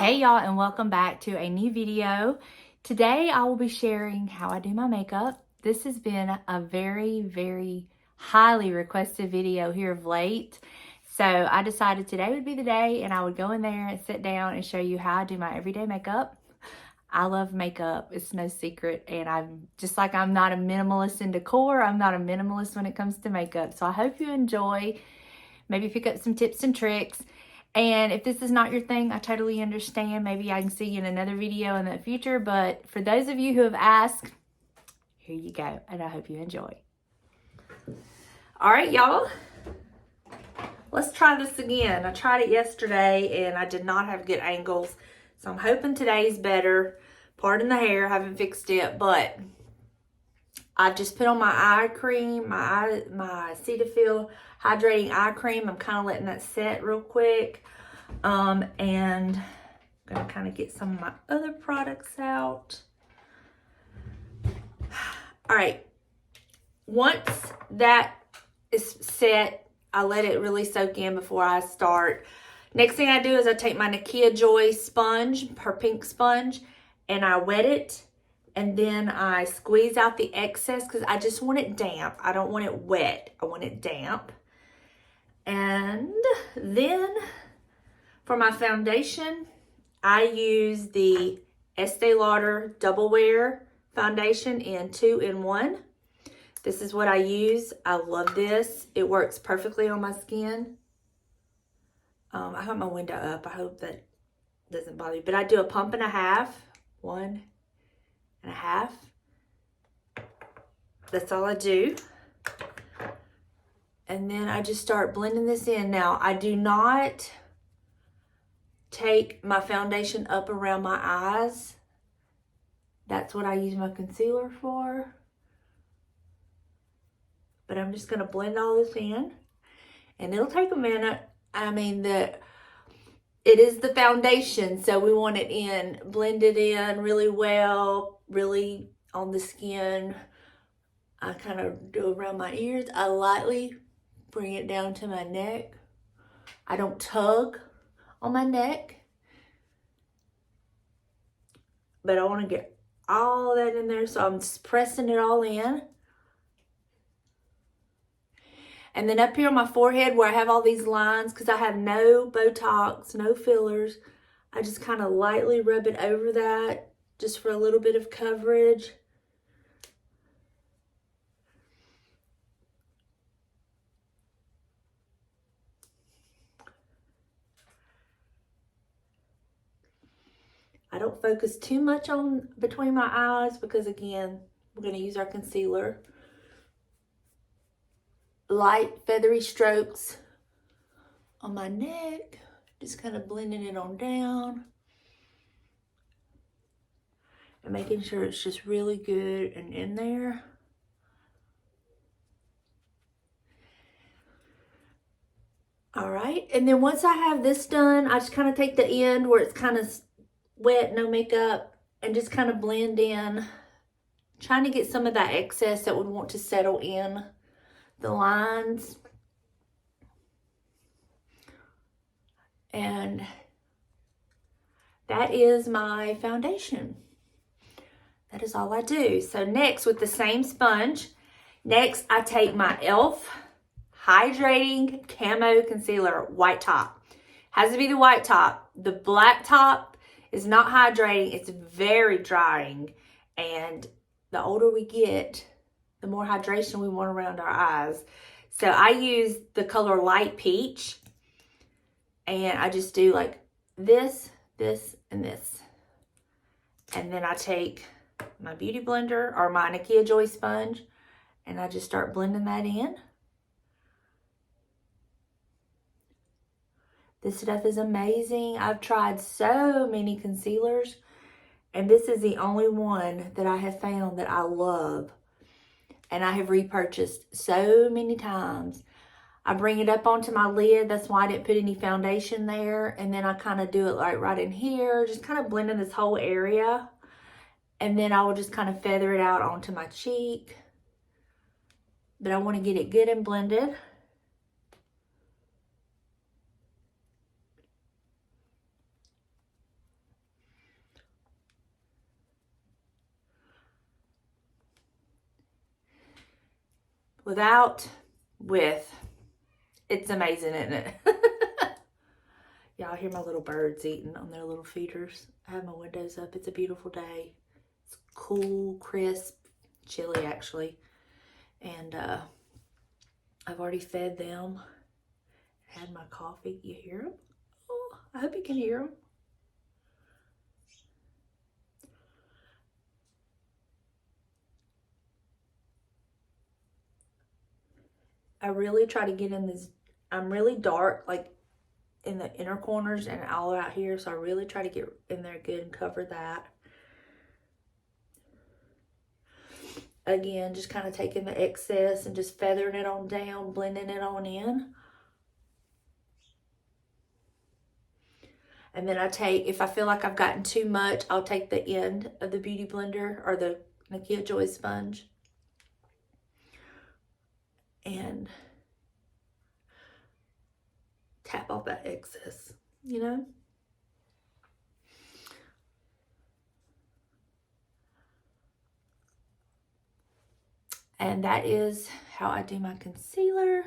Hey y'all, and welcome back to a new video. Today I will be sharing how I do my makeup. This has been a very highly requested video here of late. So I decided today would be the day and I would go in there and sit down and show you how I do my everyday makeup. I love makeup, it's no secret, and I'm just like I'm not a minimalist in decor, I'm not a minimalist when it comes to makeup. So I hope you enjoy, maybe pick up some tips and tricks. And if this is not your thing, I totally understand. Maybe I can see you in another video in the future. But for those of you who have asked, here you go. And I hope you enjoy. All right, y'all. Let's try this again. I tried it yesterday and I did not have good angles. So I'm hoping today's better. Pardon the hair, I haven't fixed it. But I just put on my eye cream, my Cetaphil hydrating eye cream. I'm kind of letting that set real quick. And I'm going to kind of get some of my other products out. All right. Once that is set, I let it really soak in before I start. Next thing I do is I take my Nakia Joy sponge, her pink sponge, and I wet it. And then I squeeze out the excess because I just want it damp. I don't want it wet. I want it damp. And then for my foundation, I use the Estee Lauder Double Wear Foundation in 2-in-1. This is what I use. I love this. It works perfectly on my skin. I have my window up. I hope that doesn't bother you. But I do a pump and a half. 1.5. That's all I do. And then I just start blending this in. Now, I do not take my foundation up around my eyes. That's what I use my concealer for. But I'm just going to blend all this in. And it'll take a minute. I mean, it is the foundation, so we want it in, blended in really well, really on the skin. I kind of do around my ears. I lightly bring it down to my neck. I don't tug on my neck. But I want to get all that in there, so I'm just pressing it all in. And then up here on my forehead where I have all these lines, because I have no Botox, no fillers, I just kind of lightly rub it over that just for a little bit of coverage. I don't focus too much on between my eyes because, again, we're going to use our concealer. Light feathery strokes on my neck, just kind of blending it on down and making sure it's just really good and in there. All right, and then once I have this done, I just kind of take the end where it's kind of wet, no makeup, and just kind of blend in, trying to get some of that excess that would want to settle in the lines. And that is my foundation. That is all I do. So next, with the same sponge, next I take my e.l.f. Hydrating Camo Concealer, white top. Has to be the white top. The black top is not hydrating. It's very drying. And the older we get, the more hydration we want around our eyes. So I use the color Light Peach. And I just do like this, this, and this. And then I take my Beauty Blender or my Nakia Joy sponge. And I just start blending that in. This stuff is amazing. I've tried so many concealers. And this is the only one that I have found that I love. And I have repurchased so many times. I bring it up onto my lid. That's why I didn't put any foundation there. And then I kind of do it like right in here. Just kind of blending this whole area. And then I will just kind of feather it out onto my cheek. But I want to get it good and blended. without, with. It's amazing, isn't it? Y'all hear my little birds eating on their little feeders. I have my windows up. It's a beautiful day. It's cool, crisp, chilly actually. And I've already fed them. Had my coffee. You hear them? Oh, I hope you can hear them. I really try to get in this. I'm really dark, like in the inner corners and all out here, so I really try to get in there good and cover that. Again, just kind of taking the excess and just feathering it on down, blending it on in. And then I take, if I feel like I've gotten too much, I'll take the end of the Beauty Blender or the Nakia Joy sponge and tap off that excess, you know? And that is how I do my concealer.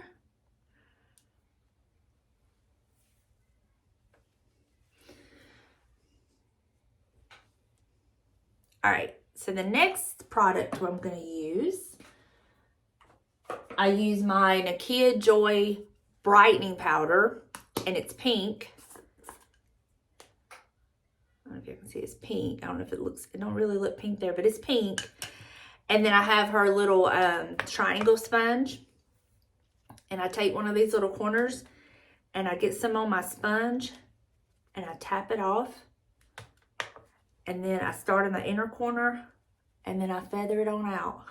All right, so the next product I'm going to use, I use my Nakia Joy brightening powder, and it's pink. I don't know if you can see it's pink. I don't know if it looks, it don't really look pink there, but it's pink. And then I have her little triangle sponge, and I take one of these little corners and I get some on my sponge and I tap it off, and then I start in the inner corner and then I feather it on out.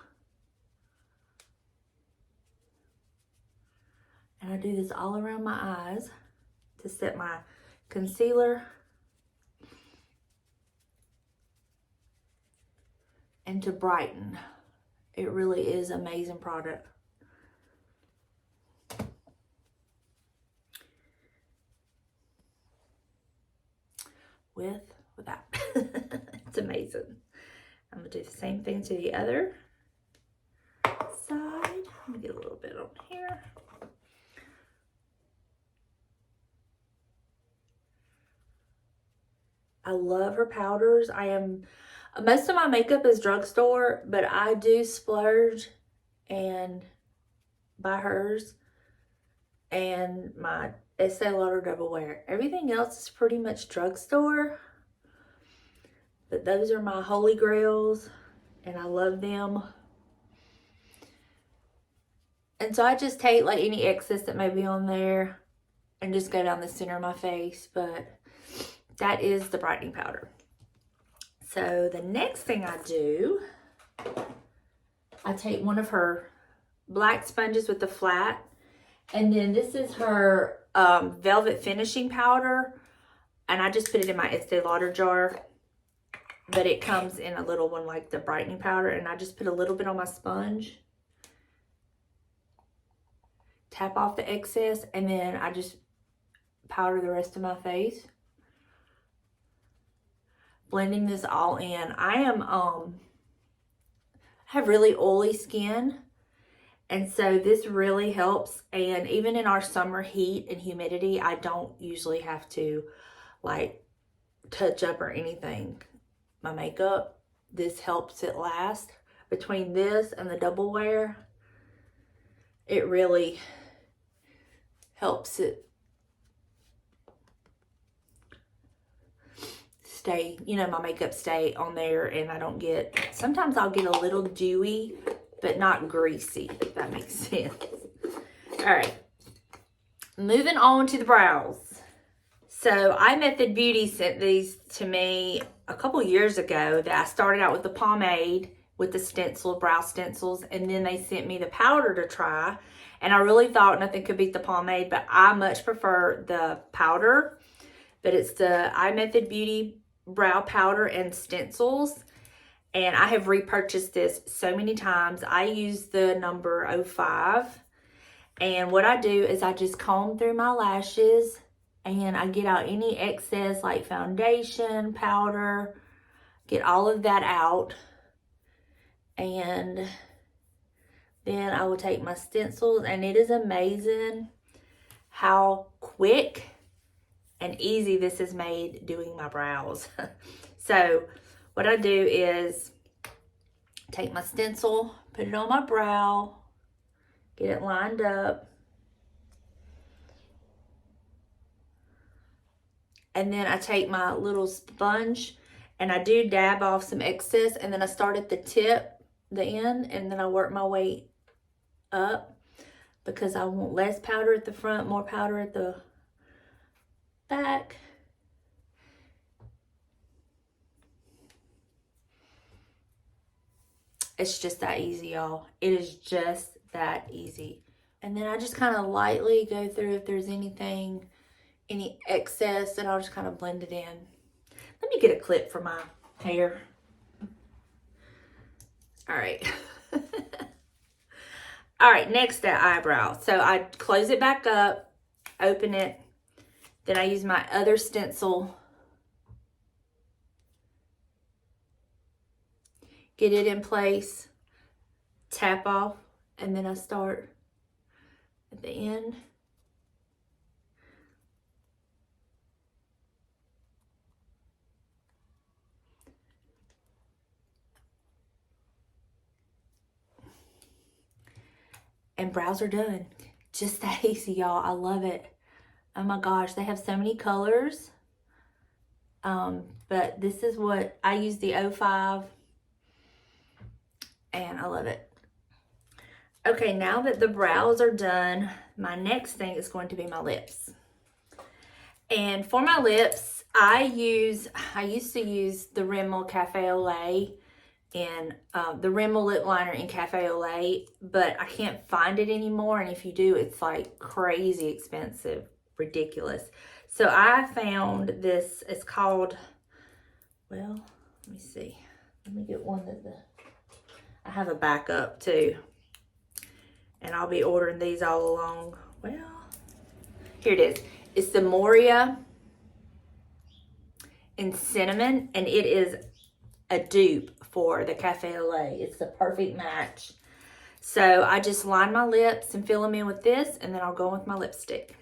And I do this all around my eyes to set my concealer and to brighten. It really is an amazing product. Without. It's amazing. I'm gonna do the same thing to the other side. Let me get a little bit on here. I love her powders. Most of my makeup is drugstore, but I do splurge and buy hers and my Estee Lauder Double Wear. Everything else is pretty much drugstore, but those are my holy grails and I love them. And so I just take like any excess that may be on there and just go down the center of my face, but that is the brightening powder. So the next thing I do, I take one of her black sponges with the flat, and then this is her velvet finishing powder, and I just put it in my Estee Lauder jar, but it comes in a little one like the brightening powder, and I just put a little bit on my sponge, tap off the excess, and then I just powder the rest of my face. Blending this all in. I have really oily skin, and so this really helps. And even in our summer heat and humidity, I don't usually have to like touch up or anything my makeup. This helps it last. Between this and the Double Wear, it really helps it stay, you know, my makeup stay on there, and I don't get, sometimes I'll get a little dewy, but not greasy, if that makes sense. All right, moving on to the brows. So iMethod Beauty sent these to me a couple years ago. That I started out with the pomade with the stencil, brow stencils, and then they sent me the powder to try. And I really thought nothing could beat the pomade, but I much prefer the powder. But it's the iMethod Beauty brow powder and stencils, and I have repurchased this so many times. I use the number 05, and what I do is I just comb through my lashes and I get out any excess like foundation, powder, get all of that out, and Then I will take my stencils, and it is amazing how quick and easy this is made doing my brows. So what I do is take my stencil, put it on my brow, get it lined up, and then I take my little sponge and I do dab off some excess, and then I start at the tip, the end, and then I work my way up because I want less powder at the front, more powder at the back. It's just that easy, y'all. It is just that easy. And then I just kind of lightly go through if there's anything, any excess, and I'll just kind of blend it in. Let me get a clip for my hair. All right. All right, next that eyebrow. So I close it back up, open it, then I use my other stencil, get it in place, tap off, and then I start at the end. And brows are done. Just that easy, y'all. I love it. Oh my gosh, they have so many colors. But this is what I use, the 05, and I love it. Okay, now that the brows are done, my next thing is going to be my lips. And for my lips, I used to use the Rimmel Cafe au Lait and the Rimmel lip liner in Cafe au Lait, but I can't find it anymore, and if you do, it's like crazy expensive, ridiculous. So I found this. It's called, well, let me see. Let me get one that I have a backup too, and I'll be ordering these all along. Well, here it is. It's the Moria in cinnamon, and it is a dupe for the Cafe au Lait. It's the perfect match. So I just line my lips and fill them in with this, and then I'll go in with my lipstick.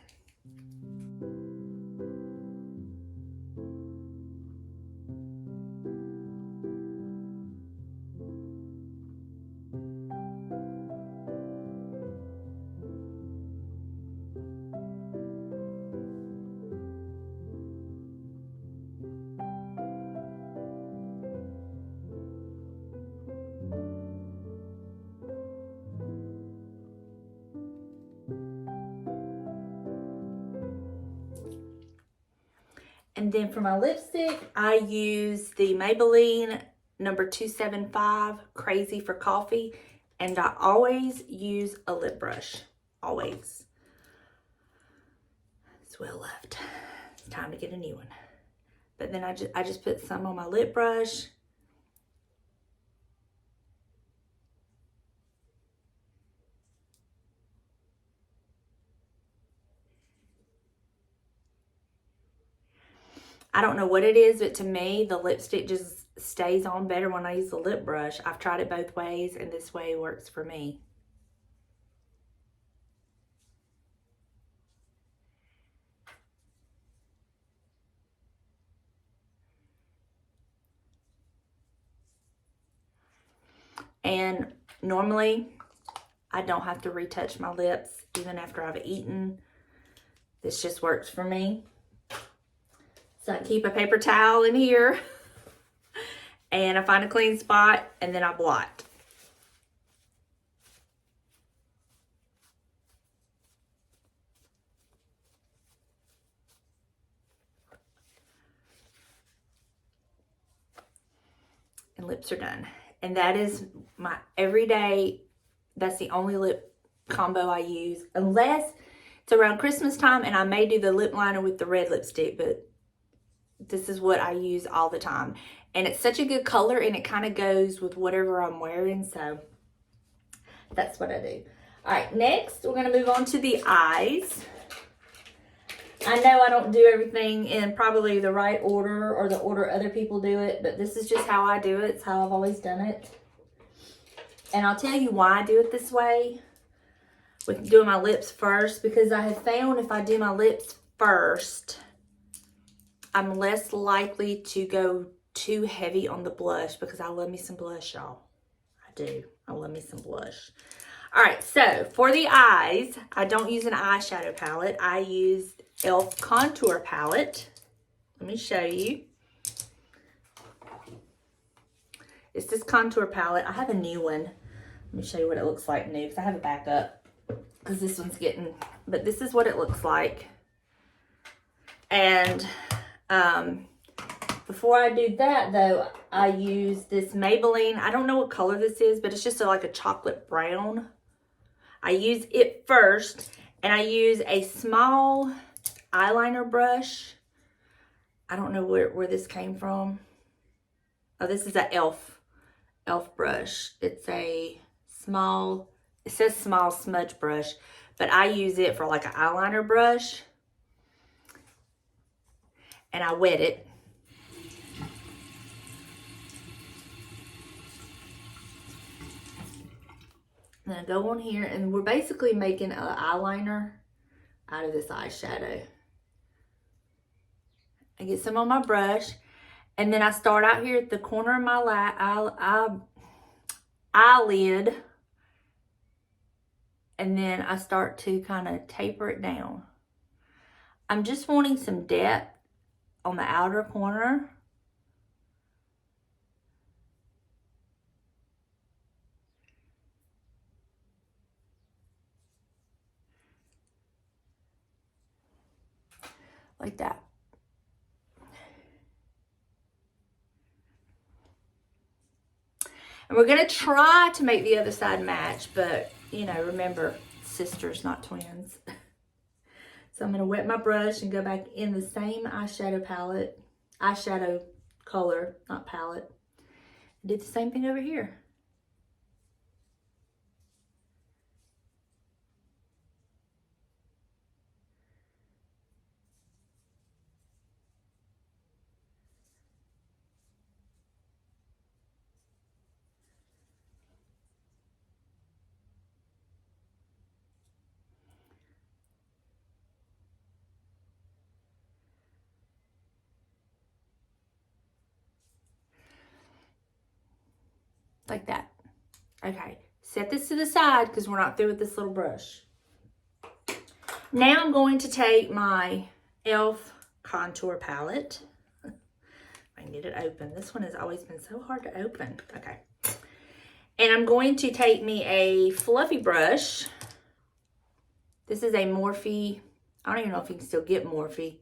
And then for my lipstick, I use the Maybelline number 275 Crazy for Coffee. And I always use a lip brush. Always. It's well left. It's time to get a new one. But then I just put some on my lip brush. I don't know what it is, but to me, the lipstick just stays on better when I use the lip brush. I've tried it both ways, and this way works for me. And normally, I don't have to retouch my lips even after I've eaten. This just works for me. So I keep a paper towel in here and I find a clean spot and then I blot. And lips are done. And that is my everyday, that's the only lip combo I use. Unless it's around Christmas time and I may do the lip liner with the red lipstick, but this is what I use all the time. And it's such a good color and it kind of goes with whatever I'm wearing. So that's what I do. All right, next we're going to move on to the eyes. I know I don't do everything in probably the right order or the order other people do it, but this is just how I do it. It's how I've always done it. And I'll tell you why I do it this way with doing my lips first, because I have found if I do my lips first, I'm less likely to go too heavy on the blush, because I love me some blush, y'all. I do. I love me some blush. All right, so for the eyes, I don't use an eyeshadow palette. I use e.l.f. contour palette. Let me show you. It's this contour palette. I have a new one. Let me show you what it looks like new, because I have a backup. Because this one's getting, but this is what it looks like. And before I do that though, I use this Maybelline. I don't know what color this is, but it's just like a chocolate brown. I use it first, and I use a small eyeliner brush. I don't know where this came from. Oh, this is a e.l.f. brush. It's a small, it says small smudge brush, but I use it for like an eyeliner brush. And I wet it. And I go on here, and we're basically making an eyeliner out of this eyeshadow. I get some on my brush, and then I start out here at the corner of my eyelid, and then I start to kind of taper it down. I'm just wanting some depth on the outer corner. Like that. And we're gonna try to make the other side match, but you know, remember, sisters, not twins. So I'm gonna wet my brush and go back in the same eyeshadow palette, eyeshadow color, not palette. And do the same thing over here. Like that. Okay, set this to the side because we're not through with this little brush. Now I'm going to take my e.l.f. contour palette. I can get it open. This one has always been so hard to open. Okay. And I'm going to take me a fluffy brush. This is a Morphe. I don't even know if you can still get Morphe.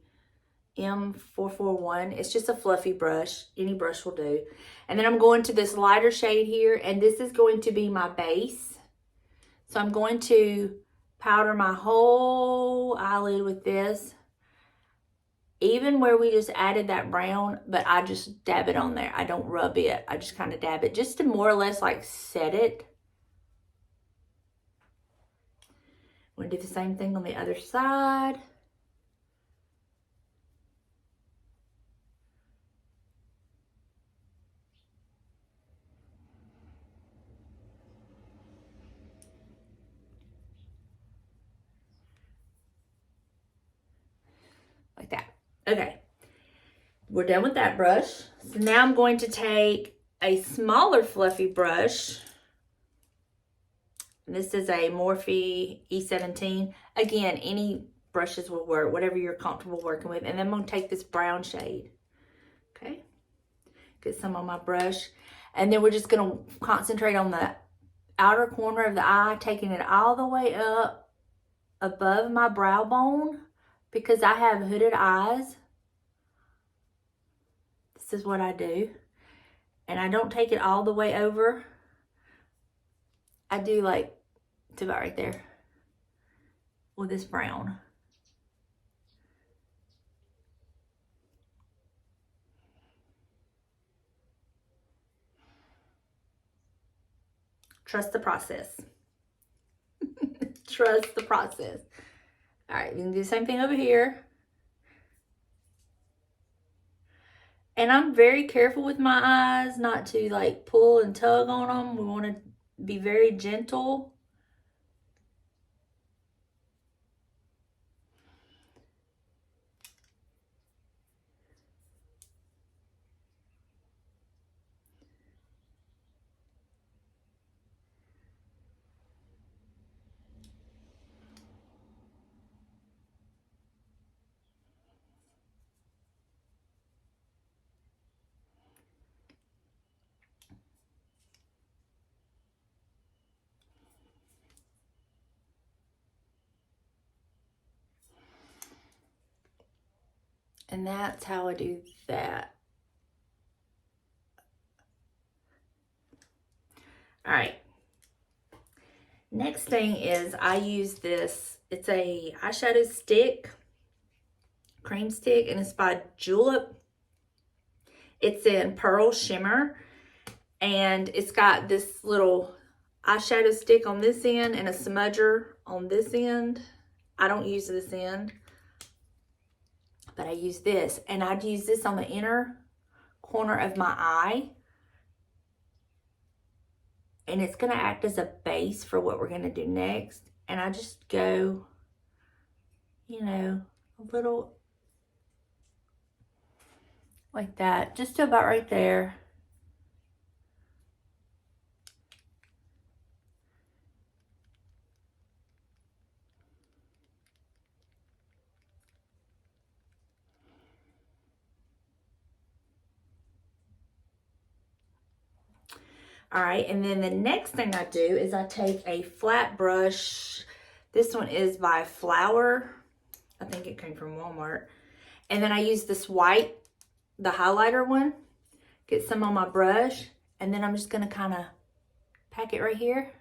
M441. It's just a fluffy brush. Any brush will do. And then I'm going to this lighter shade here, and this is going to be my base. So I'm going to powder my whole eyelid with this. Even where we just added that brown, but I just dab it on there. I don't rub it. I just kind of dab it just to more or less like set it. I'm going to do the same thing on the other side. Like that. Okay, we're done with that brush. So now I'm going to take a smaller fluffy brush. And this is a Morphe E17. Again, any brushes will work, whatever you're comfortable working with. And then I'm going to take this brown shade. Okay, get some on my brush. And then we're just going to concentrate on the outer corner of the eye, taking it all the way up above my brow bone. Because I have hooded eyes, this is what I do. And I don't take it all the way over. I do like to about right there with this brown. Trust the process. Trust the process. All right, we can do the same thing over here. And I'm very careful with my eyes not to like pull and tug on them. We want to be very gentle. And that's how I do that. All right. Next thing is I use this. It's a eyeshadow stick, cream stick, and it's by Julep. It's in Pearl Shimmer. And it's got this little eyeshadow stick on this end and a smudger on this end. I don't use this end, but I use this. And I'd use this on the inner corner of my eye. And it's going to act as a base for what we're going to do next. And I just go, you know, a little like that, just to about right there. All right, and then the next thing I do is I take a flat brush. This one is by Flower. I think it came from Walmart. And then I use this white, the highlighter one. Get some on my brush. And then I'm just going to kind of pack it right here.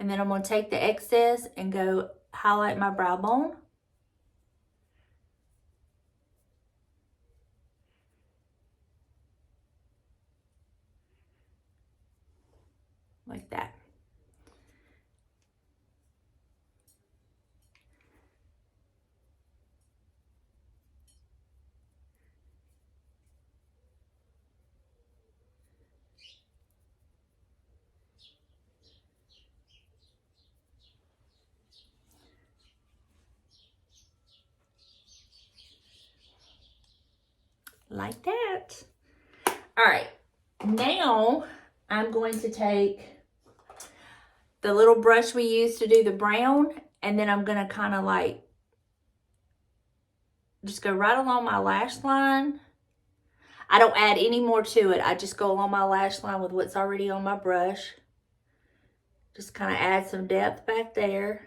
And then I'm going to take the excess and go highlight my brow bone. Like that. Like that. All right, now I'm going to take the little brush we used to do the brown, and then I'm going to kind of like just go right along my lash line. I don't add any more to it. I just go along my lash line with what's already on my brush. Just kind of add some depth back there.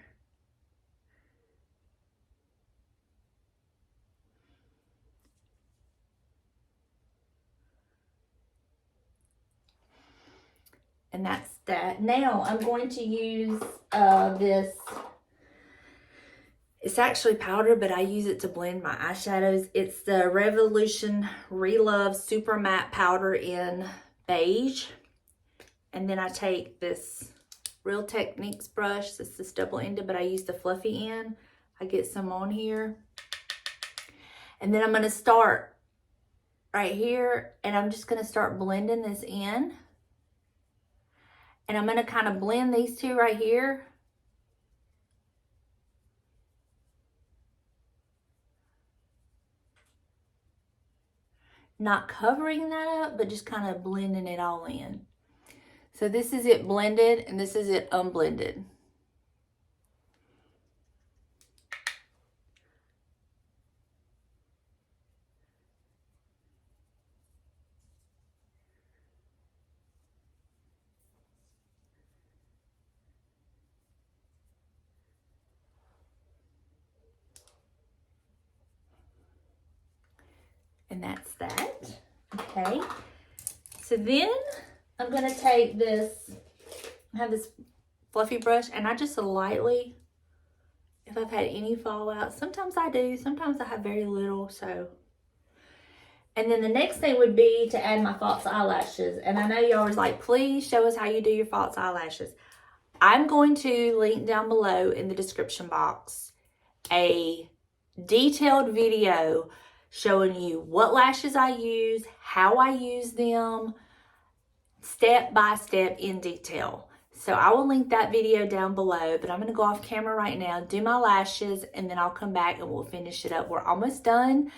And that's that. Now I'm going to use this. It's actually powder, but I use it to blend my eyeshadows. It's the Revolution Relove Super Matte Powder in beige. And then I take this Real Techniques brush. This is double-ended, but I use the fluffy end. I get some on here. And then I'm going to start right here, and I'm just going to start blending this in. And I'm going to kind of blend these two right here. Not covering that up, but just kind of blending it all in. So this is it blended, and this is it unblended. And that's that. Okay. So then I'm going to take this, I have this fluffy brush, and I just lightly, if I've had any fallout, sometimes I do, sometimes I have very little, so. And then the next thing would be to add my false eyelashes. And I know you're always like, please show us how you do your false eyelashes. I'm going to link down below in the description box a detailed video showing you what lashes I use, how I use them, step by step in detail. So I will link that video down below, but I'm going to go off camera right now, do my lashes, and then I'll come back and we'll finish it up. We're almost done.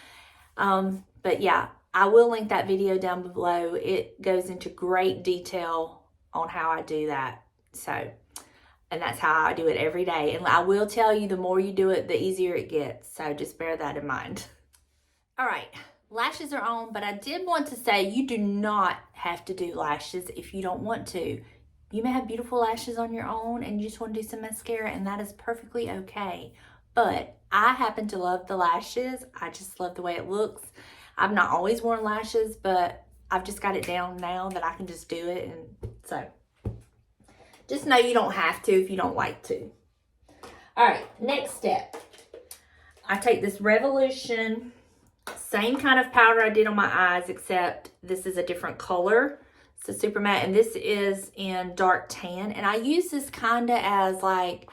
But yeah, I will link that video down below. It goes into great detail on how I do that. So, and that's how I do it every day. And I will tell you, the more you do it, the easier it gets. So just bear that in mind. All right, lashes are on, but I did want to say you do not have to do lashes if you don't want to. You may have beautiful lashes on your own and you just want to do some mascara, and that is perfectly okay. But I happen to love the lashes. I just love the way it looks. I've not always worn lashes, but I've just got it down now that I can just do it. And so just know you don't have to if you don't like to. All right, next step. I take this Revolution, same kind of powder I did on my eyes, except this is a different color. It's a super matte, and this is in dark tan. And I use this kind of as like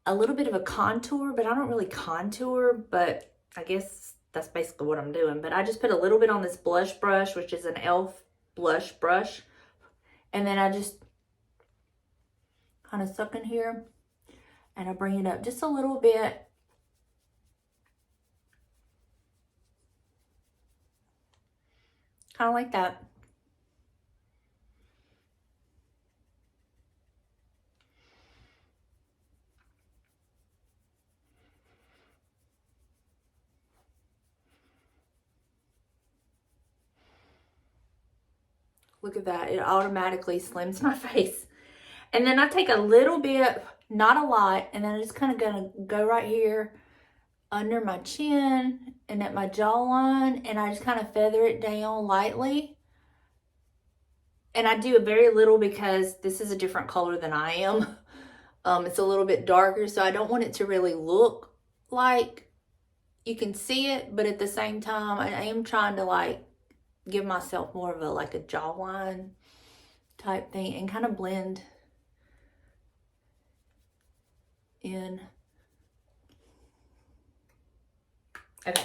a little bit of a contour, but I don't really contour, but I guess that's basically what I'm doing. But I just put a little bit on this blush brush, which is an e.l.f. blush brush. And then I just kind of suck in here and I bring it up just a little bit. Kind of like that. Look at that, it automatically slims my face. And then I take a little bit, not a lot, and then I'm just kind of gonna go right here under my chin and at my jawline, and I just kind of feather it down lightly. And I do a very little because this is a different color than I am. It's a little bit darker, so I don't want it to really look like you can see it, but at the same time, I am trying to like give myself more of a like a jawline type thing and kind of blend in. Okay.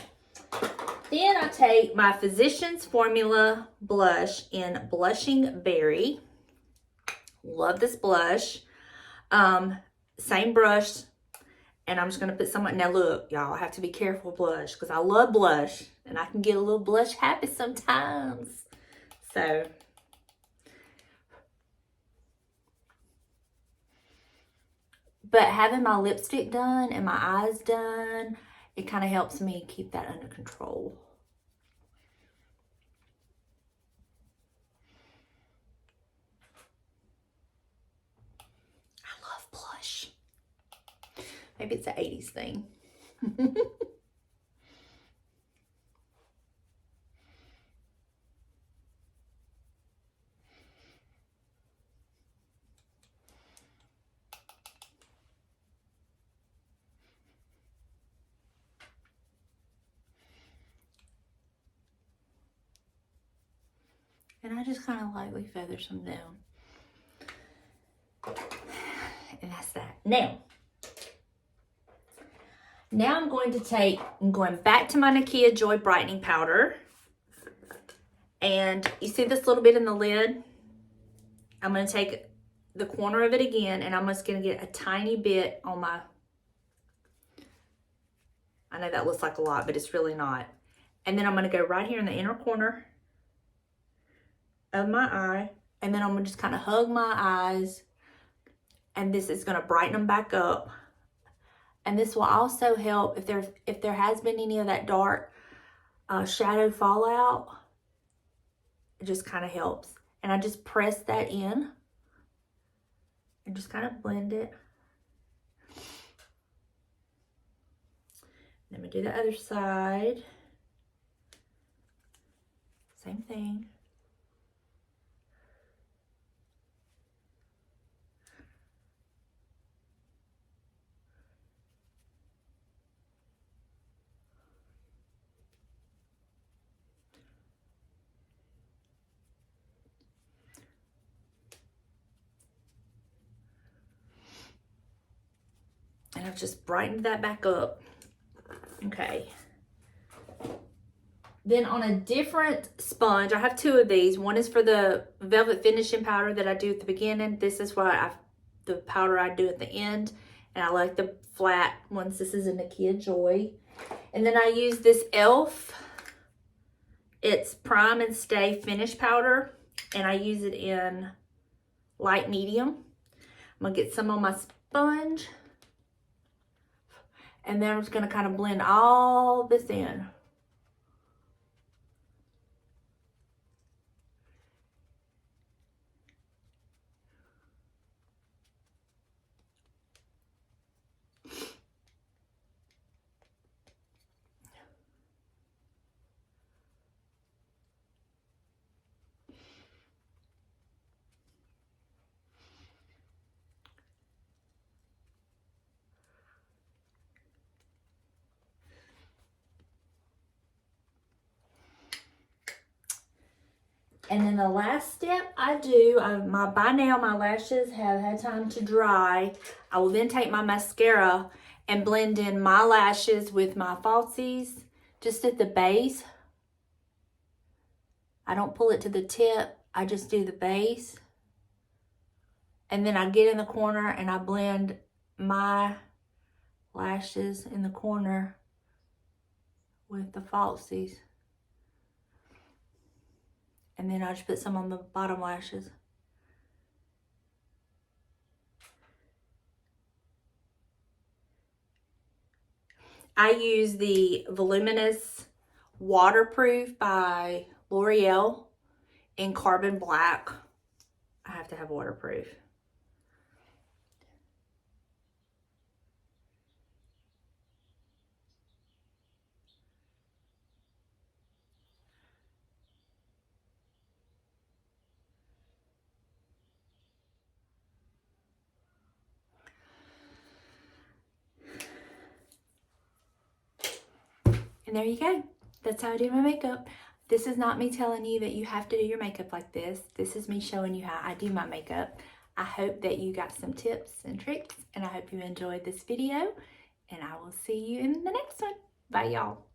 Then I take my Physicians Formula blush in Blushing Berry. Love this blush. Same brush. And I'm just going to put some. Now look, y'all, I have to be careful with blush because I love blush. And I can get a little blush happy sometimes. So. But having my lipstick done and my eyes done, it kind of helps me keep that under control. I love blush. Maybe it's an 80s thing. And I just kind of lightly feather some down. And that's that. Now I'm going back to my Nakia Joy Brightening Powder. And you see this little bit in the lid? I'm going to take the corner of it again, and I'm just going to get a tiny bit on my, I know that looks like a lot, but it's really not. And then I'm going to go right here in the inner corner of my eye, and then I'm going to just kind of hug my eyes, and this is going to brighten them back up. And this will also help if there has been any of that dark shadow fallout. It just kind of helps. And I just press that in and just kind of blend it. Let me do the other side. Same thing. And I've just brightened that back up. Okay. Then on a different sponge, I have two of these. One is for the velvet finishing powder that I do at the beginning. This is the powder I do at the end. And I like the flat ones. This is in the Kid Joy. And then I use this e.l.f. It's Prime and Stay Finish Powder. And I use it in light medium. I'm going to get some on my sponge. And then I'm just going to kind of blend all this in. And then the last step I do, by now my lashes have had time to dry. I will then take my mascara and blend in my lashes with my falsies just at the base. I don't pull it to the tip, I just do the base. And then I get in the corner and I blend my lashes in the corner with the falsies. And then I just put some on the bottom lashes. I use the Voluminous Waterproof by L'Oreal in Carbon Black. I have to have waterproof. And there you go. That's how I do my makeup. This is not me telling you that you have to do your makeup like this. This is me showing you how I do my makeup. I hope that you got some tips and tricks, and I hope you enjoyed this video, and I will see you in the next one. Bye, y'all.